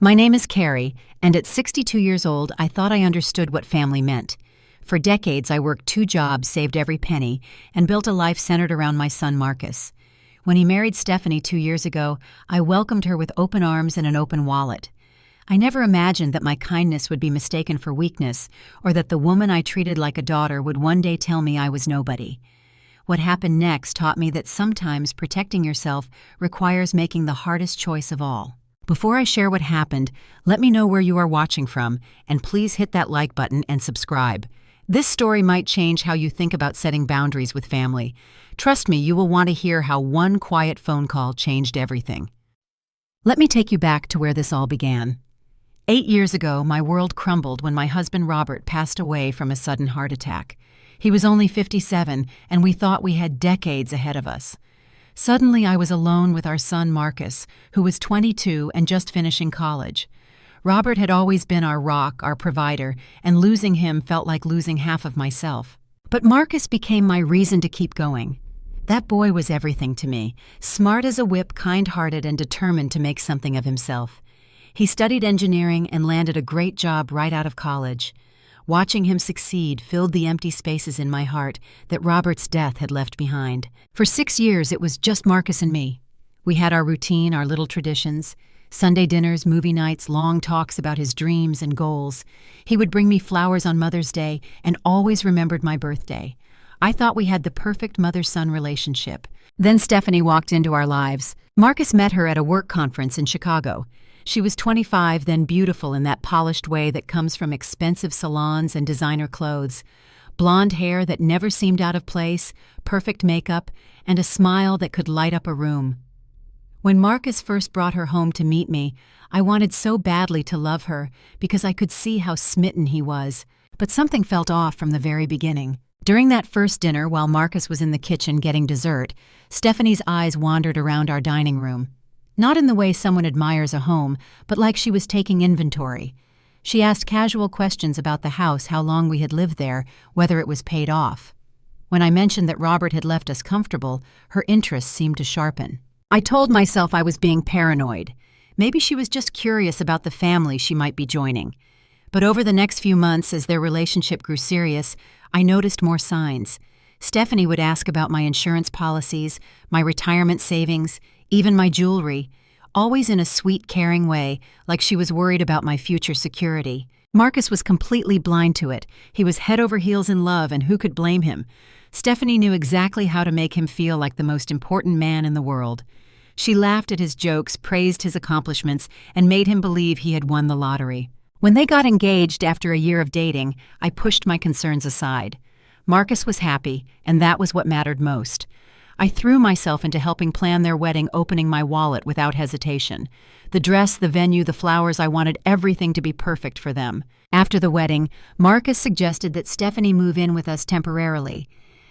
My name is Carrie, and at 62 years old, I thought I understood what family meant. For decades, I worked 2 jobs, saved every penny, and built a life centered around my son Marcus. When he married Stephanie 2 years ago, I welcomed her with open arms and an open wallet. I never imagined that my kindness would be mistaken for weakness, or that the woman I treated like a daughter would one day tell me I was nobody. What happened next taught me that sometimes protecting yourself requires making the hardest choice of all. Before I share what happened, let me know where you are watching from, and please hit that like button and subscribe. This story might change how you think about setting boundaries with family. Trust me, you will want to hear how one quiet phone call changed everything. Let me take you back to where this all began. 8 years ago, my world crumbled when my husband Robert passed away from a sudden heart attack. He was only 57, and we thought we had decades ahead of us. Suddenly, I was alone with our son Marcus, who was 22 and just finishing college. Robert had always been our rock, our provider, and losing him felt like losing half of myself. But Marcus became my reason to keep going. That boy was everything to me, smart as a whip, kind-hearted, and determined to make something of himself. He studied engineering and landed a great job right out of college. Watching him succeed filled the empty spaces in my heart that Robert's death had left behind. For 6 years, it was just Marcus and me. We had our routine, our little traditions. Sunday dinners, movie nights, long talks about his dreams and goals. He would bring me flowers on Mother's Day and always remembered my birthday. I thought we had the perfect mother-son relationship. Then Stephanie walked into our lives. Marcus met her at a work conference in Chicago. She was 25, then beautiful in that polished way that comes from expensive salons and designer clothes. Blonde hair that never seemed out of place, perfect makeup, and a smile that could light up a room. When Marcus first brought her home to meet me, I wanted so badly to love her because I could see how smitten he was. But something felt off from the very beginning. During that first dinner, while Marcus was in the kitchen getting dessert, Stephanie's eyes wandered around our dining room. Not in the way someone admires a home, but like she was taking inventory. She asked casual questions about the house, how long we had lived there, whether it was paid off. When I mentioned that Robert had left us comfortable, her interest seemed to sharpen. I told myself I was being paranoid. Maybe she was just curious about the family she might be joining. But over the next few months, as their relationship grew serious, I noticed more signs. Stephanie would ask about my insurance policies, my retirement savings, even my jewelry, always in a sweet, caring way, like she was worried about my future security. Marcus was completely blind to it. He was head over heels in love, and who could blame him? Stephanie knew exactly how to make him feel like the most important man in the world. She laughed at his jokes, praised his accomplishments, and made him believe he had won the lottery. When they got engaged after a year of dating, I pushed my concerns aside. Marcus was happy, and that was what mattered most. I threw myself into helping plan their wedding, opening my wallet without hesitation. The dress, the venue, the flowers, I wanted everything to be perfect for them. After the wedding, Marcus suggested that Stephanie move in with us temporarily.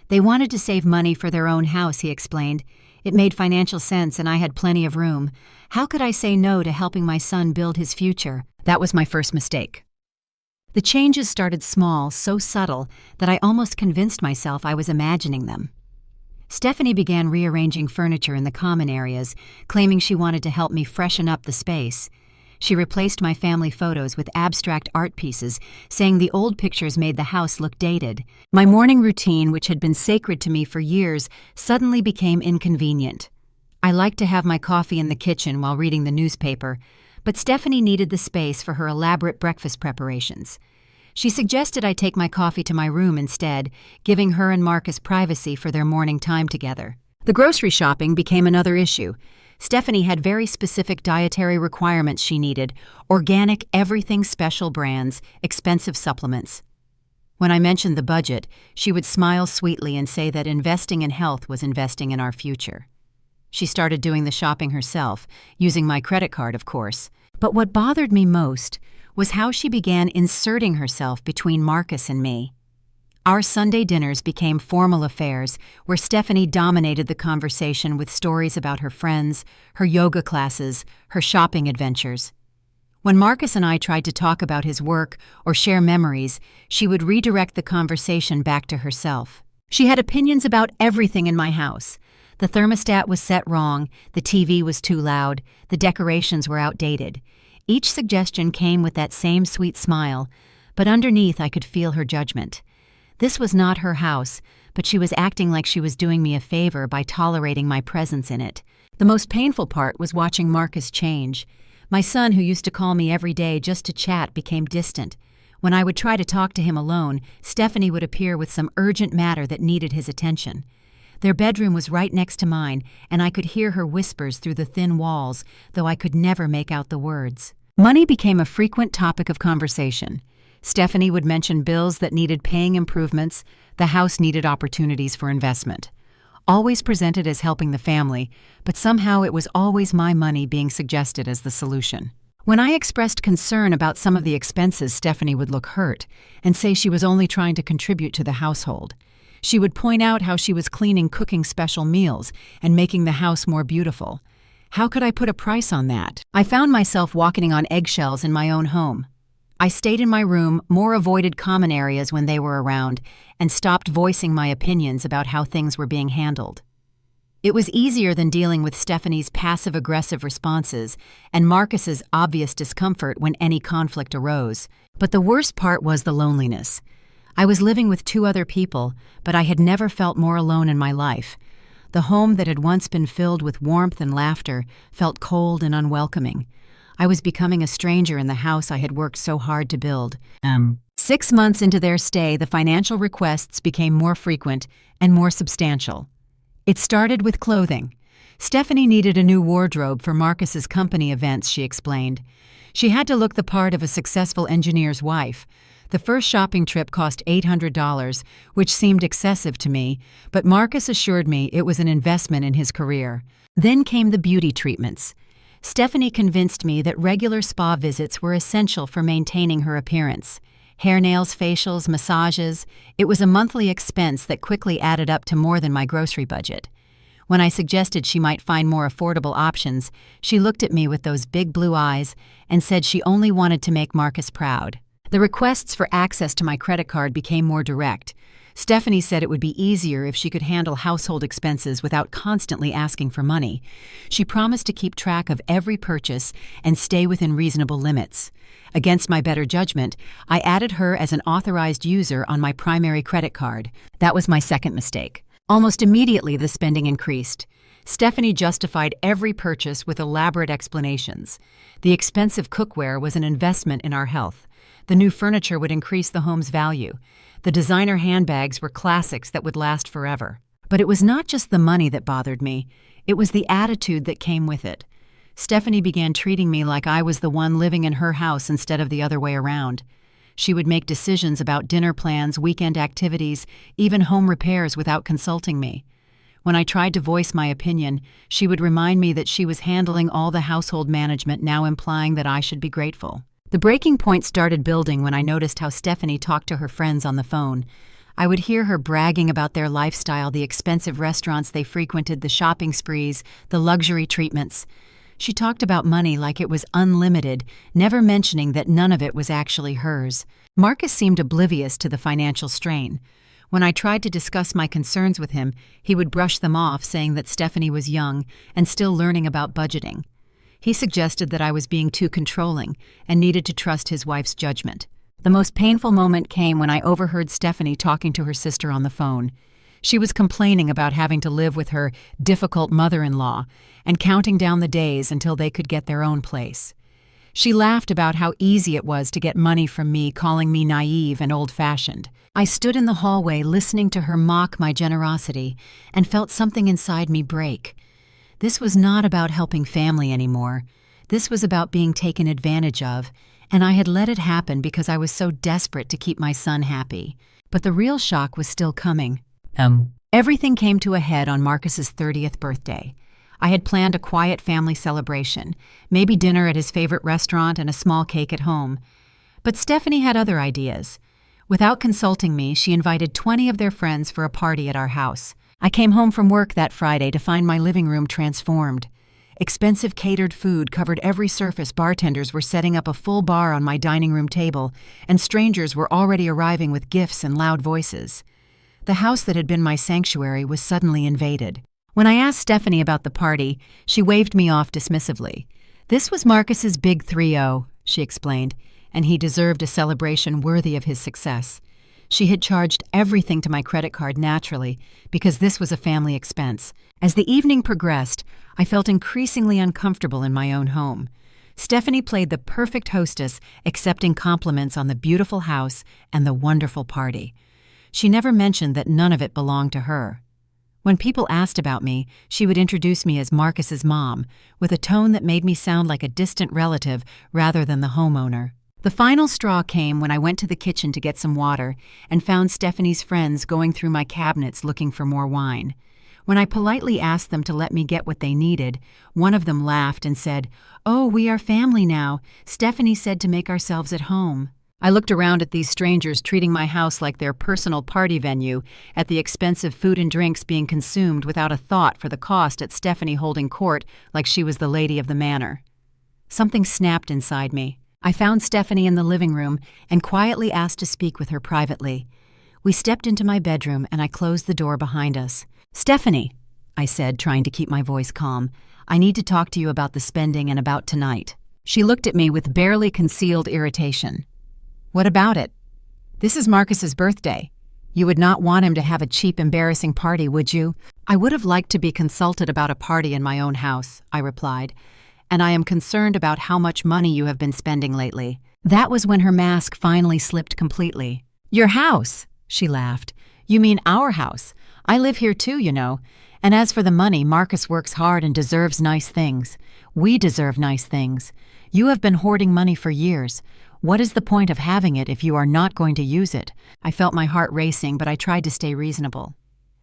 They wanted to save money for their own house, he explained. It made financial sense and I had plenty of room. How could I say no to helping my son build his future? That was my first mistake. The changes started small, so subtle, that I almost convinced myself I was imagining them. Stephanie began rearranging furniture in the common areas, claiming she wanted to help me freshen up the space. She replaced my family photos with abstract art pieces, saying the old pictures made the house look dated. My morning routine, which had been sacred to me for years, suddenly became inconvenient. I liked to have my coffee in the kitchen while reading the newspaper, but Stephanie needed the space for her elaborate breakfast preparations. She suggested I take my coffee to my room instead, giving her and Marcus privacy for their morning time together. The grocery shopping became another issue. Stephanie had very specific dietary requirements she needed: organic, everything special brands, expensive supplements. When I mentioned the budget, she would smile sweetly and say that investing in health was investing in our future. She started doing the shopping herself, using my credit card, of course. But what bothered me most was how she began inserting herself between Marcus and me. Our Sunday dinners became formal affairs where Stephanie dominated the conversation with stories about her friends, her yoga classes, her shopping adventures. When Marcus and I tried to talk about his work or share memories, she would redirect the conversation back to herself. She had opinions about everything in my house. The thermostat was set wrong, the TV was too loud, the decorations were outdated. Each suggestion came with that same sweet smile, but underneath I could feel her judgment. This was not her house, but she was acting like she was doing me a favor by tolerating my presence in it. The most painful part was watching Marcus change. My son, who used to call me every day just to chat, became distant. When I would try to talk to him alone, Stephanie would appear with some urgent matter that needed his attention. Their bedroom was right next to mine, and I could hear her whispers through the thin walls, though I could never make out the words. Money became a frequent topic of conversation. Stephanie would mention bills that needed paying improvements, the house needed opportunities for investment. Always presented as helping the family, but somehow it was always my money being suggested as the solution. When I expressed concern about some of the expenses, Stephanie would look hurt and say she was only trying to contribute to the household. She would point out how she was cooking special meals, and making the house more beautiful. How could I put a price on that? I found myself walking on eggshells in my own home. I stayed in my room, more avoided common areas when they were around, and stopped voicing my opinions about how things were being handled. It was easier than dealing with Stephanie's passive-aggressive responses and Marcus's obvious discomfort when any conflict arose. But the worst part was the loneliness. I was living with 2 other people, but I had never felt more alone in my life. The home that had once been filled with warmth and laughter felt cold and unwelcoming. I was becoming a stranger in the house I had worked so hard to build. 6 months into their stay, the financial requests became more frequent and more substantial. It started with clothing. Stephanie needed a new wardrobe for Marcus's company events, she explained. She had to look the part of a successful engineer's wife. The first shopping trip cost $800, which seemed excessive to me, but Marcus assured me it was an investment in his career. Then came the beauty treatments. Stephanie convinced me that regular spa visits were essential for maintaining her appearance. Hair, nails, facials, massages. It was a monthly expense that quickly added up to more than my grocery budget. When I suggested she might find more affordable options, she looked at me with those big blue eyes and said she only wanted to make Marcus proud. The requests for access to my credit card became more direct. Stephanie said it would be easier if she could handle household expenses without constantly asking for money. She promised to keep track of every purchase and stay within reasonable limits. Against my better judgment, I added her as an authorized user on my primary credit card. That was my second mistake. Almost immediately, the spending increased. Stephanie justified every purchase with elaborate explanations. The expensive cookware was an investment in our health. The new furniture would increase the home's value. The designer handbags were classics that would last forever. But it was not just the money that bothered me. It was the attitude that came with it. Stephanie began treating me like I was the one living in her house instead of the other way around. She would make decisions about dinner plans, weekend activities, even home repairs without consulting me. When I tried to voice my opinion, she would remind me that she was handling all the household management, now implying that I should be grateful. The breaking point started building when I noticed how Stephanie talked to her friends on the phone. I would hear her bragging about their lifestyle, the expensive restaurants they frequented, the shopping sprees, the luxury treatments. She talked about money like it was unlimited, never mentioning that none of it was actually hers. Marcus seemed oblivious to the financial strain. When I tried to discuss my concerns with him, he would brush them off, saying that Stephanie was young and still learning about budgeting. He suggested that I was being too controlling and needed to trust his wife's judgment. The most painful moment came when I overheard Stephanie talking to her sister on the phone. She was complaining about having to live with her difficult mother-in-law and counting down the days until they could get their own place. She laughed about how easy it was to get money from me, calling me naive and old-fashioned. I stood in the hallway listening to her mock my generosity and felt something inside me break. This was not about helping family anymore. This was about being taken advantage of, and I had let it happen because I was so desperate to keep my son happy. But the real shock was still coming. Everything came to a head on Marcus's 30th birthday. I had planned a quiet family celebration, maybe dinner at his favorite restaurant and a small cake at home. But Stephanie had other ideas. Without consulting me, she invited 20 of their friends for a party at our house. I came home from work that Friday to find my living room transformed. Expensive catered food covered every surface. Bartenders were setting up a full bar on my dining room table, and strangers were already arriving with gifts and loud voices. The house that had been my sanctuary was suddenly invaded. When I asked Stephanie about the party, she waved me off dismissively. This was Marcus's big 3-0, she explained, and he deserved a celebration worthy of his success. She had charged everything to my credit card naturally, because this was a family expense. As the evening progressed, I felt increasingly uncomfortable in my own home. Stephanie played the perfect hostess, accepting compliments on the beautiful house and the wonderful party. She never mentioned that none of it belonged to her. When people asked about me, she would introduce me as Marcus's mom, with a tone that made me sound like a distant relative rather than the homeowner. The final straw came when I went to the kitchen to get some water and found Stephanie's friends going through my cabinets looking for more wine. When I politely asked them to let me get what they needed, one of them laughed and said, "Oh, we are family now. Stephanie said to make ourselves at home." I looked around at these strangers treating my house like their personal party venue, at the expensive food and drinks being consumed without a thought for the cost, at Stephanie holding court like she was the lady of the manor. Something snapped inside me. I found Stephanie in the living room and quietly asked to speak with her privately. We stepped into my bedroom and I closed the door behind us. "Stephanie," I said, trying to keep my voice calm, "I need to talk to you about the spending and about tonight." She looked at me with barely concealed irritation. "What about it? This is Marcus's birthday. You would not want him to have a cheap, embarrassing party, would you?" "I would have liked to be consulted about a party in my own house," I replied, "and I am concerned about how much money you have been spending lately." That was when her mask finally slipped completely. "Your house," she laughed. "You mean our house. I live here too, you know. And as for the money, Marcus works hard and deserves nice things. We deserve nice things. You have been hoarding money for years. What is the point of having it if you are not going to use it?" I felt my heart racing, but I tried to stay reasonable.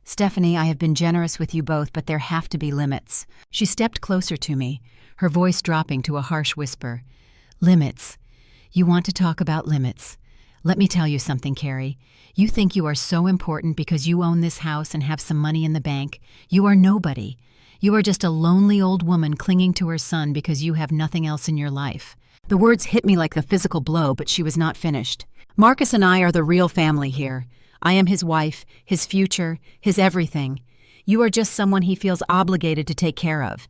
"Stephanie, I have been generous with you both, but there have to be limits." She stepped closer to me, her voice dropping to a harsh whisper. "Limits. You want to talk about limits. Let me tell you something, Carrie. You think you are so important because you own this house and have some money in the bank. You are nobody. You are just a lonely old woman clinging to her son because you have nothing else in your life." The words hit me like the physical blow, but she was not finished. "Marcus and I are the real family here. I am his wife, his future, his everything. You are just someone he feels obligated to take care of.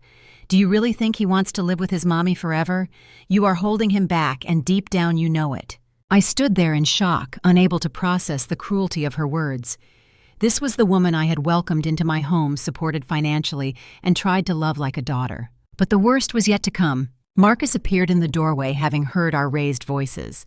Do you really think he wants to live with his mommy forever? You are holding him back, and deep down you know it." I stood there in shock, unable to process the cruelty of her words. This was the woman I had welcomed into my home, supported financially, and tried to love like a daughter. But the worst was yet to come. Marcus appeared in the doorway, having heard our raised voices.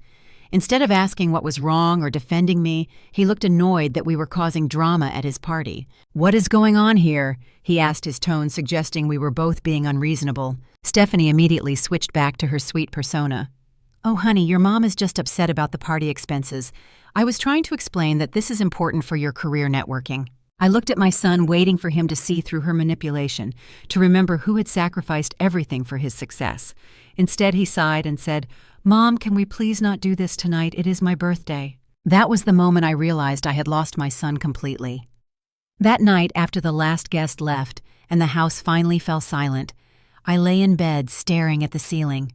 Instead of asking what was wrong or defending me, he looked annoyed that we were causing drama at his party. "What is going on here?" he asked, his tone suggesting we were both being unreasonable. Stephanie immediately switched back to her sweet persona. "Oh, honey, your mom is just upset about the party expenses. I was trying to explain that this is important for your career networking." I looked at my son, waiting for him to see through her manipulation, to remember who had sacrificed everything for his success. Instead, he sighed and said, "Mom, can we please not do this tonight? It is my birthday." That was the moment I realized I had lost my son completely. That night, after the last guest left and the house finally fell silent, I lay in bed staring at the ceiling.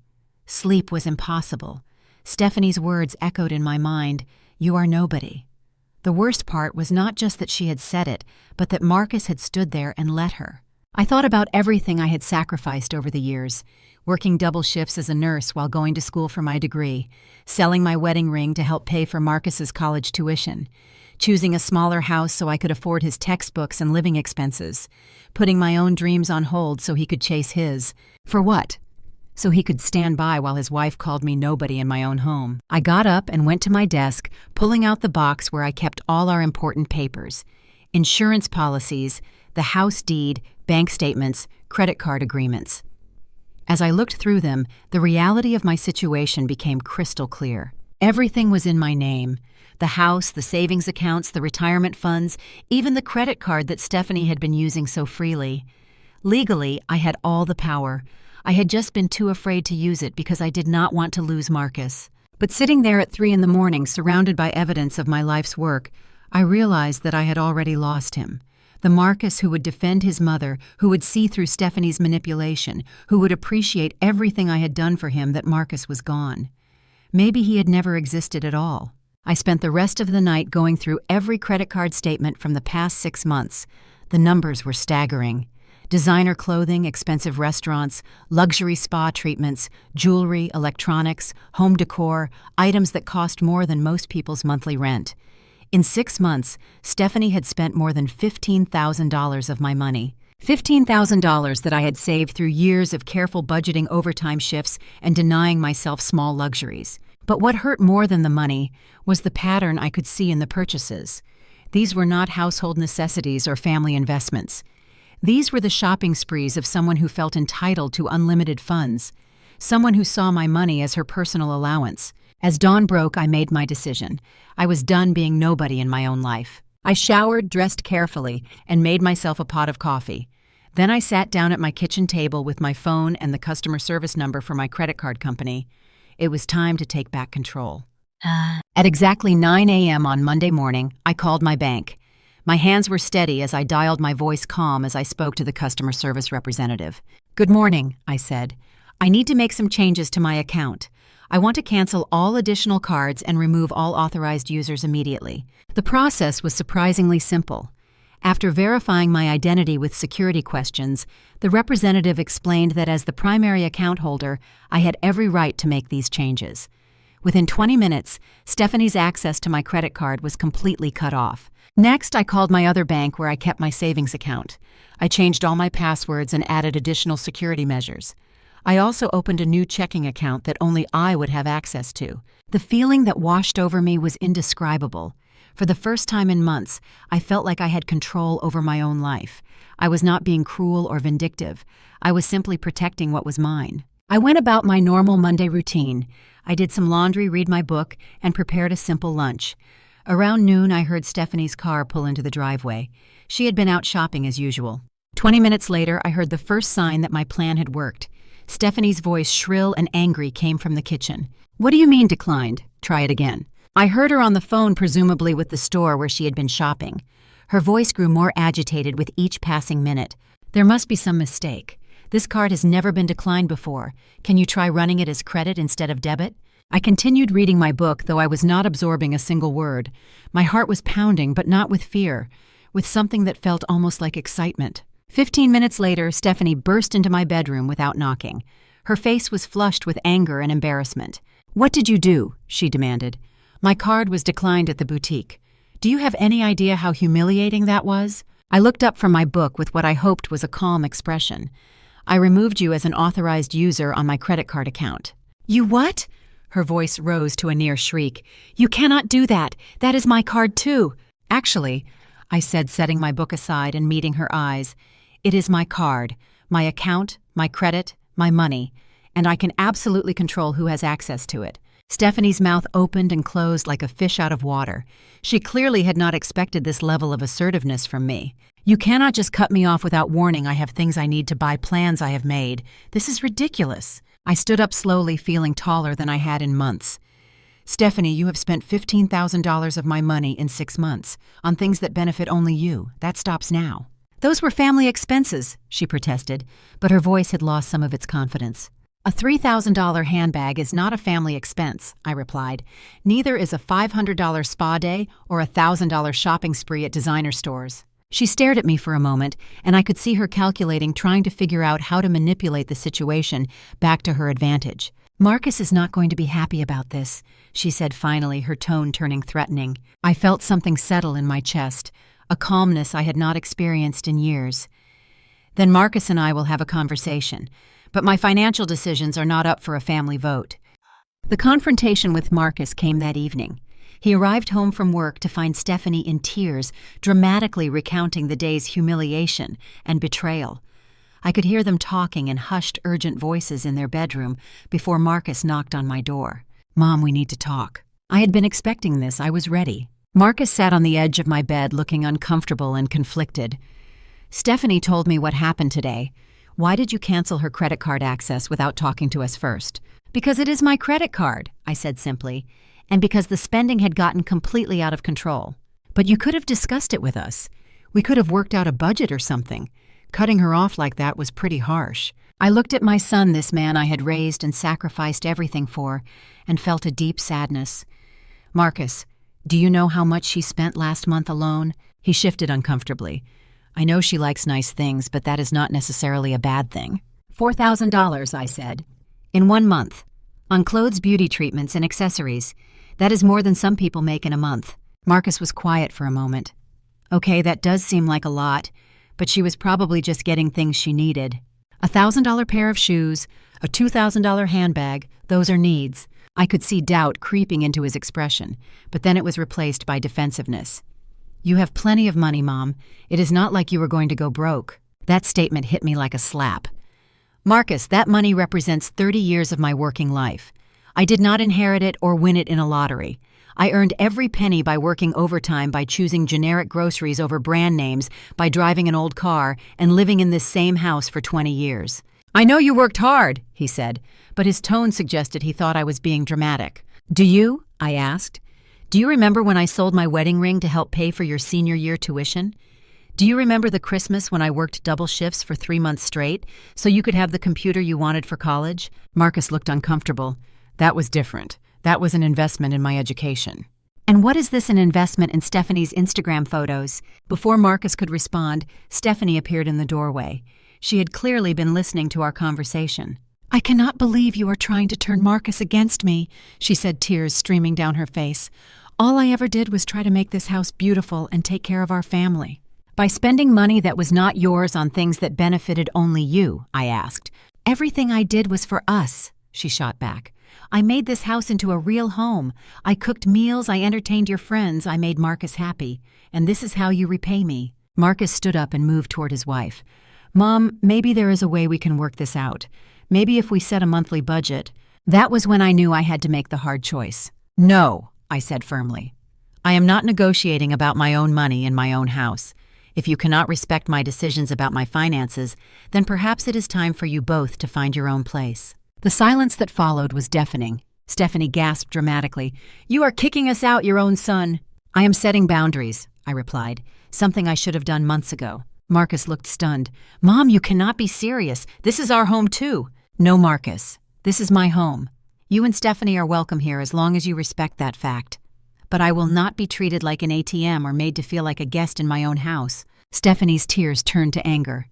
Sleep was impossible. Stephanie's words echoed in my mind, "You are nobody." The worst part was not just that she had said it, but that Marcus had stood there and let her. I thought about everything I had sacrificed over the years, working double shifts as a nurse while going to school for my degree, selling my wedding ring to help pay for Marcus's college tuition, choosing a smaller house so I could afford his textbooks and living expenses, putting my own dreams on hold so he could chase his. For what? So he could stand by while his wife called me nobody in my own home. I got up and went to my desk, pulling out the box where I kept all our important papers: insurance policies, the house deed, bank statements, credit card agreements. As I looked through them, the reality of my situation became crystal clear. Everything was in my name: the house, the savings accounts, the retirement funds, even the credit card that Stephanie had been using so freely. Legally, I had all the power. I had just been too afraid to use it because I did not want to lose Marcus. But sitting there at 3 a.m, surrounded by evidence of my life's work, I realized that I had already lost him. The Marcus who would defend his mother, who would see through Stephanie's manipulation, who would appreciate everything I had done for him, that Marcus was gone. Maybe he had never existed at all. I spent the rest of the night going through every credit card statement from the past 6 months. The numbers were staggering. Designer clothing, expensive restaurants, luxury spa treatments, jewelry, electronics, home decor, items that cost more than most people's monthly rent. In 6 months, Stephanie had spent more than $15,000 of my money. $15,000 that I had saved through years of careful budgeting overtime shifts and denying myself small luxuries. But what hurt more than the money was the pattern I could see in the purchases. These were not household necessities or family investments. These were the shopping sprees of someone who felt entitled to unlimited funds, someone who saw my money as her personal allowance. As dawn broke, I made my decision. I was done being nobody in my own life. I showered, dressed carefully, and made myself a pot of coffee. Then I sat down at my kitchen table with my phone and the customer service number for my credit card company. It was time to take back control. At exactly 9 a.m. on Monday morning, I called my bank. My hands were steady as I dialed, my voice calm as I spoke to the customer service representative. "Good morning," I said. "I need to make some changes to my account. I want to cancel all additional cards and remove all authorized users immediately." The process was surprisingly simple. After verifying my identity with security questions, the representative explained that as the primary account holder, I had every right to make these changes. Within 20 minutes, Stephanie's access to my credit card was completely cut off. Next, I called my other bank where I kept my savings account. I changed all my passwords and added additional security measures. I also opened a new checking account that only I would have access to. The feeling that washed over me was indescribable. For the first time in months, I felt like I had control over my own life. I was not being cruel or vindictive. I was simply protecting what was mine. I went about my normal Monday routine. I did some laundry, read my book, and prepared a simple lunch. Around noon, I heard Stephanie's car pull into the driveway. She had been out shopping as usual. 20 minutes later, I heard the first sign that my plan had worked. Stephanie's voice, shrill and angry, came from the kitchen. "What do you mean declined? Try it again." I heard her on the phone, presumably with the store where she had been shopping. Her voice grew more agitated with each passing minute. "There must be some mistake. This card has never been declined before. Can you try running it as credit instead of debit?" I continued reading my book, though I was not absorbing a single word. My heart was pounding, but not with fear, with something that felt almost like excitement. 15 minutes later, Stephanie burst into my bedroom without knocking. Her face was flushed with anger and embarrassment. "What did you do?" she demanded. "My card was declined at the boutique. Do you have any idea how humiliating that was?" I looked up from my book with what I hoped was a calm expression. "I removed you as an authorized user on my credit card account." "You what?" Her voice rose to a near shriek. "You cannot do that. That is my card too." "Actually," I said, setting my book aside and meeting her eyes, "it is my card, my account, my credit, my money, and I can absolutely control who has access to it." Stephanie's mouth opened and closed like a fish out of water. She clearly had not expected this level of assertiveness from me. "You cannot just cut me off without warning. I have things I need to buy, plans I have made. This is ridiculous." I stood up slowly, feeling taller than I had in months. "Stephanie, you have spent $15,000 of my money in 6 months on things that benefit only you. That stops now." "Those were family expenses," she protested, but her voice had lost some of its confidence. "A $3,000 handbag is not a family expense," I replied. "Neither is a $500 spa day or a $1,000 shopping spree at designer stores." She stared at me for a moment, and I could see her calculating, trying to figure out how to manipulate the situation back to her advantage. "Marcus is not going to be happy about this," she said finally, her tone turning threatening. I felt something settle in my chest, a calmness I had not experienced in years. "Then Marcus and I will have a conversation. But my financial decisions are not up for a family vote." The confrontation with Marcus came that evening. He arrived home from work to find Stephanie in tears, dramatically recounting the day's humiliation and betrayal. I could hear them talking in hushed, urgent voices in their bedroom before Marcus knocked on my door. "Mom, we need to talk." I had been expecting this. I was ready. Marcus sat on the edge of my bed, looking uncomfortable and conflicted. "Stephanie told me what happened today. Why did you cancel her credit card access without talking to us first?" "Because it is my credit card," I said simply, "and because the spending had gotten completely out of control." "But you could have discussed it with us. We could have worked out a budget or something. Cutting her off like that was pretty harsh." I looked at my son, this man I had raised and sacrificed everything for, and felt a deep sadness. "Marcus, do you know how much she spent last month alone?" He shifted uncomfortably. I know she likes nice things, but that is not necessarily a bad thing. $4,000, I said. In 1 month. On clothes, beauty treatments, and accessories. That is more than some people make in a month. Marcus was quiet for a moment. Okay, that does seem like a lot, but she was probably just getting things she needed. $1,000 pair of shoes, a $2,000 handbag, those are needs. I could see doubt creeping into his expression, but then it was replaced by defensiveness. You have plenty of money, Mom. It is not like you were going to go broke. That statement hit me like a slap. Marcus, that money represents 30 years of my working life. I did not inherit it or win it in a lottery. I earned every penny by working overtime, by choosing generic groceries over brand names, by driving an old car, and living in this same house for 20 years. I know you worked hard, he said, but his tone suggested he thought I was being dramatic. Do you? I asked. Do you remember when I sold my wedding ring to help pay for your senior year tuition? Do you remember the Christmas when I worked double shifts for 3 months straight so you could have the computer you wanted for college? Marcus looked uncomfortable. That was different. That was an investment in my education. And what is this an investment in Stephanie's Instagram photos? Before Marcus could respond, Stephanie appeared in the doorway. She had clearly been listening to our conversation. I cannot believe you are trying to turn Marcus against me, she said, tears streaming down her face. All I ever did was try to make this house beautiful and take care of our family. By spending money that was not yours on things that benefited only you, I asked. Everything I did was for us, she shot back. I made this house into a real home. I cooked meals, I entertained your friends, I made Marcus happy. And this is how you repay me. Marcus stood up and moved toward his wife. Mom, maybe there is a way we can work this out. Maybe if we set a monthly budget. That was when I knew I had to make the hard choice. No, I said firmly. I am not negotiating about my own money in my own house. If you cannot respect my decisions about my finances, then perhaps it is time for you both to find your own place. The silence that followed was deafening. Stephanie gasped dramatically. You are kicking us out, your own son. I am setting boundaries, I replied, something I should have done months ago. Marcus looked stunned. Mom, you cannot be serious. This is our home too. No, Marcus. This is my home. You and Stephanie are welcome here as long as you respect that fact. But I will not be treated like an ATM or made to feel like a guest in my own house. Stephanie's tears turned to anger.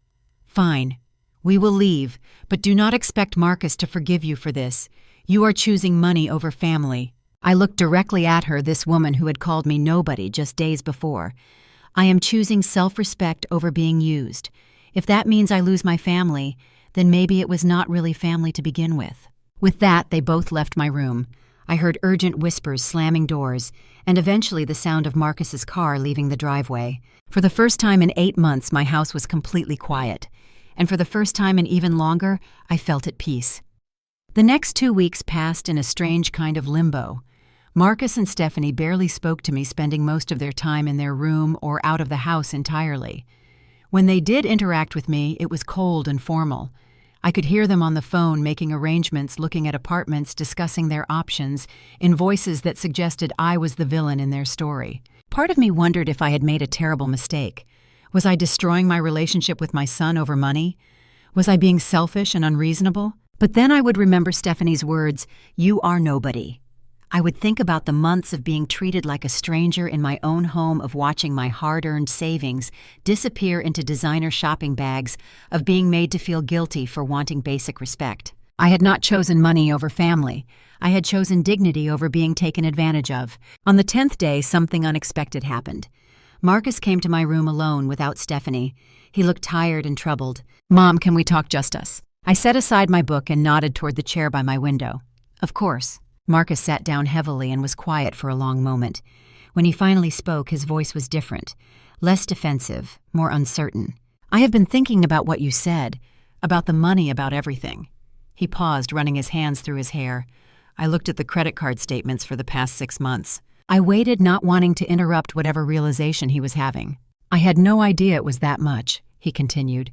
Fine. We will leave, but do not expect Marcus to forgive you for this. You are choosing money over family. I looked directly at her, this woman who had called me nobody just days before. I am choosing self-respect over being used. If that means I lose my family, then maybe it was not really family to begin with. With that, they both left my room. I heard urgent whispers slamming doors, and eventually the sound of Marcus's car leaving the driveway. For the first time in 8 months, my house was completely quiet. And for the first time in even longer, I felt at peace. The next 2 weeks passed in a strange kind of limbo. Marcus and Stephanie barely spoke to me, spending most of their time in their room or out of the house entirely. When they did interact with me, it was cold and formal. I could hear them on the phone making arrangements, looking at apartments, discussing their options, in voices that suggested I was the villain in their story. Part of me wondered if I had made a terrible mistake. Was I destroying my relationship with my son over money? Was I being selfish and unreasonable? But then I would remember Stephanie's words, "You are nobody." I would think about the months of being treated like a stranger in my own home, of watching my hard-earned savings disappear into designer shopping bags, of being made to feel guilty for wanting basic respect. I had not chosen money over family. I had chosen dignity over being taken advantage of. On the 10th day, something unexpected happened. Marcus came to my room alone without Stephanie. He looked tired and troubled. Mom, can we talk just us? I set aside my book and nodded toward the chair by my window. Of course. Marcus sat down heavily and was quiet for a long moment. When he finally spoke, his voice was different, less defensive, more uncertain. I have been thinking about what you said, about the money, about everything. He paused, running his hands through his hair. I looked at the credit card statements for the past 6 months. I waited, not wanting to interrupt whatever realization he was having. I had no idea it was that much, he continued.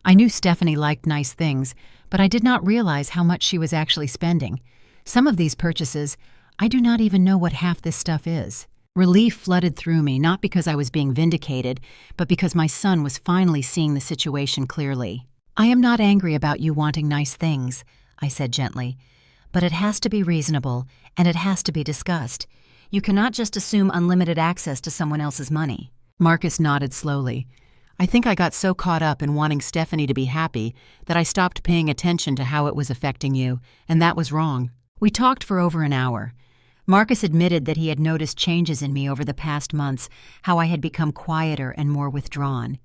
I knew Stephanie liked nice things, but I did not realize how much she was actually spending. Some of these purchases, I do not even know what half this stuff is. Relief flooded through me, not because I was being vindicated, but because my son was finally seeing the situation clearly. I am not angry about you wanting nice things, I said gently, but it has to be reasonable, and it has to be discussed. You cannot just assume unlimited access to someone else's money. Marcus nodded slowly. I think I got so caught up in wanting Stephanie to be happy that I stopped paying attention to how it was affecting you, and that was wrong. We talked for over an hour. Marcus admitted that he had noticed changes in me over the past months, how I had become quieter and more withdrawn.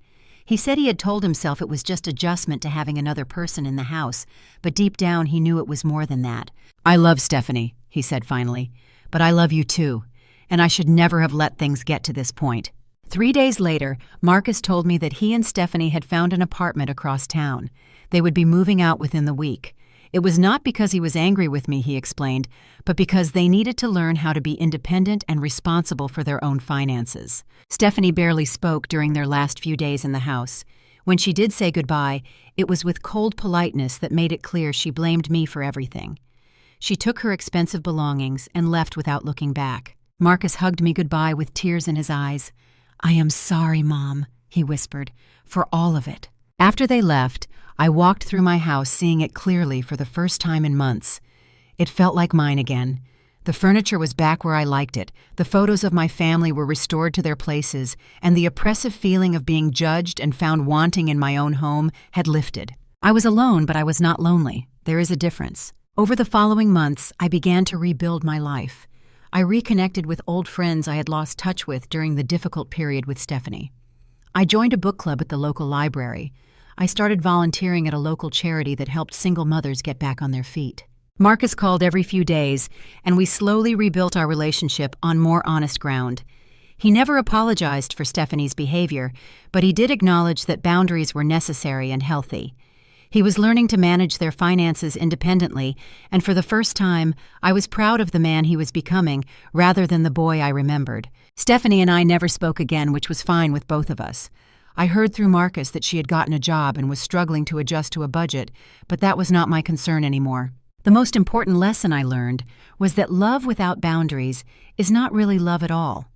He said he had told himself it was just adjustment to having another person in the house, but deep down he knew it was more than that. "I love Stephanie," he said finally, "but I love you too, and I should never have let things get to this point." 3 days later, Marcus told me that he and Stephanie had found an apartment across town. They would be moving out within the week. It was not because he was angry with me, he explained, but because they needed to learn how to be independent and responsible for their own finances. Stephanie barely spoke during their last few days in the house. When she did say goodbye, it was with cold politeness that made it clear she blamed me for everything. She took her expensive belongings and left without looking back. Marcus hugged me goodbye with tears in his eyes. "I am sorry, Mom," he whispered, "for all of it." After they left, I walked through my house seeing it clearly for the first time in months. It felt like mine again. The furniture was back where I liked it, the photos of my family were restored to their places, and the oppressive feeling of being judged and found wanting in my own home had lifted. I was alone, but I was not lonely. There is a difference. Over the following months, I began to rebuild my life. I reconnected with old friends I had lost touch with during the difficult period with Stephanie. I joined a book club at the local library. I started volunteering at a local charity that helped single mothers get back on their feet. Marcus called every few days, and we slowly rebuilt our relationship on more honest ground. He never apologized for Stephanie's behavior, but he did acknowledge that boundaries were necessary and healthy. He was learning to manage their finances independently, and for the first time, I was proud of the man he was becoming rather than the boy I remembered. Stephanie and I never spoke again, which was fine with both of us. I heard through Marcus that she had gotten a job and was struggling to adjust to a budget, but that was not my concern anymore. The most important lesson I learned was that love without boundaries is not really love at all.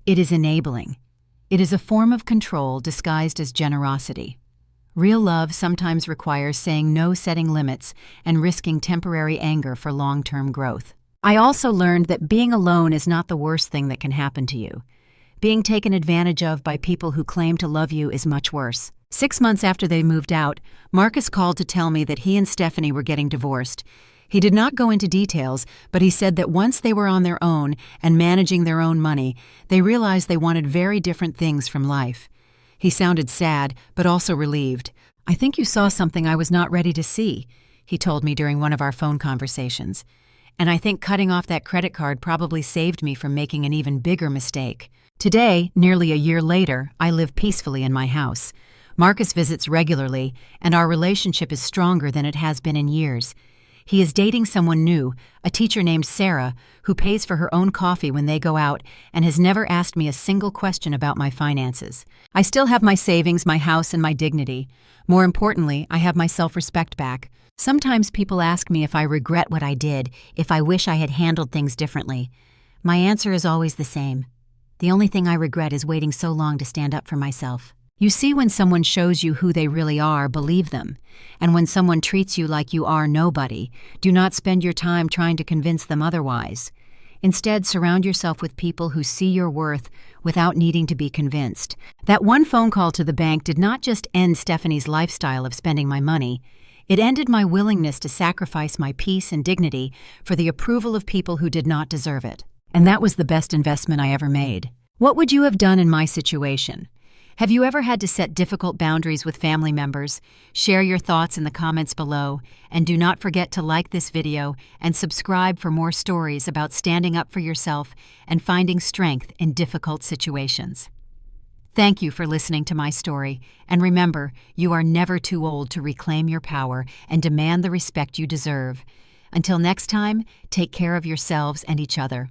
It is enabling. It is a form of control disguised as generosity. Real love sometimes requires saying no, setting limits, and risking temporary anger for long-term growth. I also learned that being alone is not the worst thing that can happen to you. Being taken advantage of by people who claim to love you is much worse. 6 months after they moved out, Marcus called to tell me that he and Stephanie were getting divorced. He did not go into details, but he said that once they were on their own and managing their own money, they realized they wanted very different things from life. He sounded sad, but also relieved. "I think you saw something I was not ready to see," he told me during one of our phone conversations. "And I think cutting off that credit card probably saved me from making an even bigger mistake." Today, nearly a year later, I live peacefully in my house. Marcus visits regularly, and our relationship is stronger than it has been in years. He is dating someone new, a teacher named Sarah, who pays for her own coffee when they go out and has never asked me a single question about my finances. I still have my savings, my house, and my dignity. More importantly, I have my self-respect back. Sometimes people ask me if I regret what I did, if I wish I had handled things differently. My answer is always the same. The only thing I regret is waiting so long to stand up for myself. You see, when someone shows you who they really are, believe them. And when someone treats you like you are nobody, do not spend your time trying to convince them otherwise. Instead, surround yourself with people who see your worth without needing to be convinced. That one phone call to the bank did not just end Stephanie's lifestyle of spending my money. It ended my willingness to sacrifice my peace and dignity for the approval of people who did not deserve it. And that was the best investment I ever made. What would you have done in my situation? Have you ever had to set difficult boundaries with family members? Share your thoughts in the comments below, and do not forget to like this video and subscribe for more stories about standing up for yourself and finding strength in difficult situations. Thank you for listening to my story, and remember, you are never too old to reclaim your power and demand the respect you deserve. Until next time, take care of yourselves and each other.